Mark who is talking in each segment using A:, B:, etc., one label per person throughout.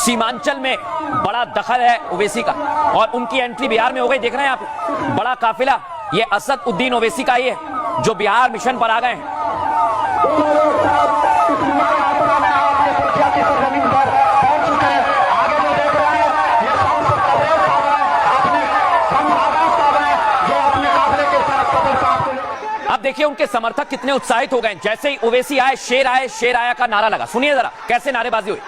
A: सीमांचल में बड़ा दखल है ओवैसी का और उनकी एंट्री बिहार में हो गई। देख रहे हैं आप, बड़ा काफिला ये असद उद्दीन ओवैसी का ही है जो बिहार मिशन पर आ गए हैं। अब देखिए उनके समर्थक कितने उत्साहित हो गए। जैसे ही ओवैसी आए, शेर आया का नारा लगा। सुनिए जरा कैसे नारेबाजी हुई।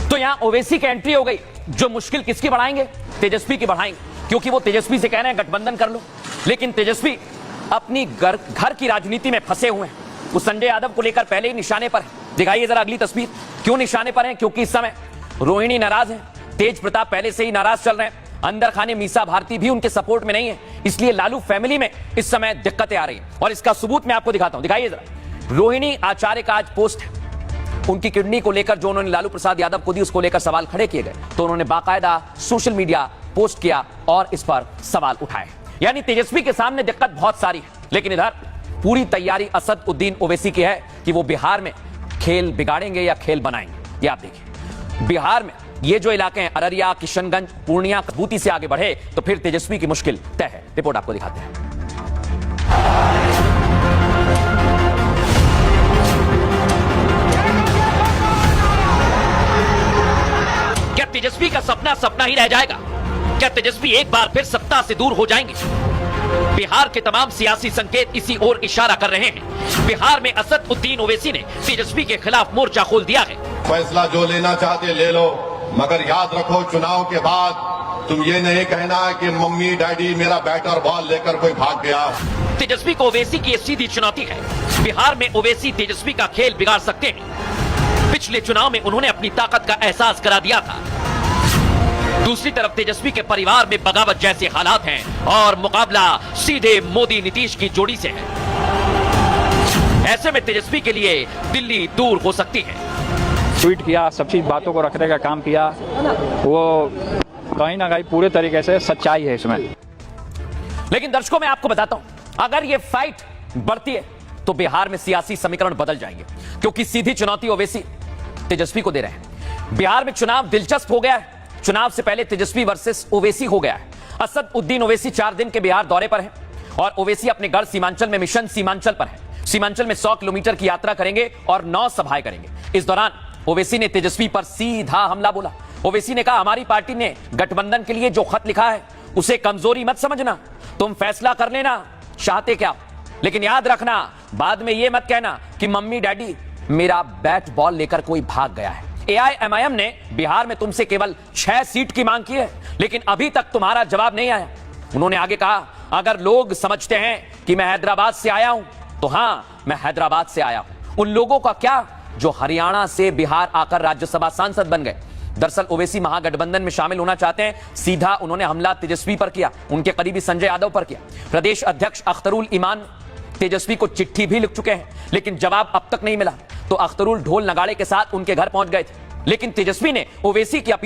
A: तो यहां ओवैसी की एंट्री हो गई। जो मुश्किल किसकी बढ़ाएंगे? तेजस्वी की बढ़ाएंगे, क्योंकि वो तेजस्वी से कह रहे हैं गठबंधन कर लो। लेकिन तेजस्वी अपनी घर की राजनीति में फंसे हुए हैं। वो संजय यादव को लेकर पहले ही निशाने पर है। दिखाइए जरा अगली तस्वीर। क्यों निशाने पर हैं? क्योंकि इस समय रोहिणी नाराज है, तेज प्रताप पहले से ही नाराज चल रहे हैं, अंदर खाने मीसा भारती भी उनके सपोर्ट में नहीं है। इसलिए लालू फैमिली में इस समय दिक्कतें आ रही हैं और इसका सबूत मैं आपको दिखाता हूं। दिखाइए जरा। रोहिणी आचार्य का आज पोस्ट है। उनकी किडनी को लेकर जो उन्होंने लालू प्रसाद यादव को दी, उसको लेकर सवाल खड़े किए गए, तो उन्होंने बाकायदा सोशल मीडिया पोस्ट किया और इस पर सवाल उठाए। यानी तेजस्वी के सामने दिक्कत बहुत सारी है, लेकिन इधर पूरी तैयारी असद उद्दीन ओवैसी की है कि वो बिहार में खेल बिगाड़ेंगे या खेल बनाएंगे। ये आप देखिए, बिहार में ये जो इलाके हैं अररिया, किशनगंज, पूर्णिया, कबूती से आगे बढ़े तो फिर तेजस्वी की मुश्किल तय है। रिपोर्ट आपको दिखाते हैं। क्या तेजस्वी का सपना सपना ही रह जाएगा? क्या तेजस्वी एक बार फिर सत्ता से दूर हो जाएंगे? बिहार के तमाम सियासी संकेत इसी ओर इशारा कर रहे हैं। बिहार में असद उद्दीन ओवैसी ने तेजस्वी के खिलाफ मोर्चा खोल दिया है।
B: फैसला जो लेना चाहते ले लो, मगर याद रखो चुनाव के बाद तुम ये नहीं कहना कि मम्मी डैडी मेरा बैट और बॉल लेकर कोई भाग गया।
A: तेजस्वी को ओवैसी की सीधी चुनौती है। बिहार में ओवैसी तेजस्वी का खेल बिगाड़ सकते हैं। पिछले चुनाव में उन्होंने अपनी ताकत का एहसास करा दिया था। दूसरी तरफ तेजस्वी के परिवार में बगावत जैसे हालात हैं और मुकाबला सीधे मोदी नीतीश की जोड़ी से है। ऐसे में तेजस्वी के लिए दिल्ली दूर हो सकती है।
C: ट्वीट किया, सब चीज बातों को रखने का काम किया, वो कहीं ना कहीं पूरे तरीके से सच्चाई है इसमें।
A: लेकिन दर्शकों मैं आपको बताता हूं, अगर ये फाइट बढ़ती है तो बिहार में सियासी समीकरण बदल जाएंगे, क्योंकि सीधी चुनौती ओवैसी तेजस्वी को दे रहे हैं। बिहार में चुनाव दिलचस्प हो गया है। चुनाव से पहले तेजस्वी वर्सेस ओवैसी हो गया है। असद उद्दीन ओवैसी 4 दिन के बिहार दौरे पर हैं और ओवैसी अपने गढ़ सीमांचल में मिशन सीमांचल पर है। सीमांचल में 100 किलोमीटर की यात्रा करेंगे और 9 सभाएं करेंगे। इस दौरान ओवैसी ने तेजस्वी पर सीधा हमला बोला। ओवैसी ने कहा, हमारी पार्टी ने गठबंधन के लिए जो खत लिखा है उसे कमजोरी मत समझना, तुम फैसला कर लेना चाहते क्या, लेकिन याद रखना बाद में यह मत कहना कि मम्मी डैडी मेरा बैट बॉल लेकर कोई भाग गया है। AIMIM ने बिहार में तुमसे केवल 6 सीट की मांग की है, लेकिन अभी तक तुम्हारा जवाब नहीं आया। उन्होंने आगे कहा, अगर लोग समझते हैं कि मैं हैदराबाद से आया हूं तो हां, मैं हैदराबाद से आया हूं। उन लोगों का क्या जो हरियाणा से बिहार आकर राज्यसभा सांसद बन गए। दरअसल ओवैसी महागठबंधन में शामिल होना चाहते हैं। सीधा उन्होंने हमला तेजस्वी पर किया, उनके करीबी संजय यादव पर किया। प्रदेश अध्यक्ष अख्तरुल ईमान तेजस्वी को चिट्ठी भी लिख चुके हैं, लेकिन जवाब अब तक नहीं मिला। तो अख्तरुल ढोल नगाड़े के साथ उनके घर पहुंच गए थे, लेकिन तेजस्वी ने ओवैसी की अपील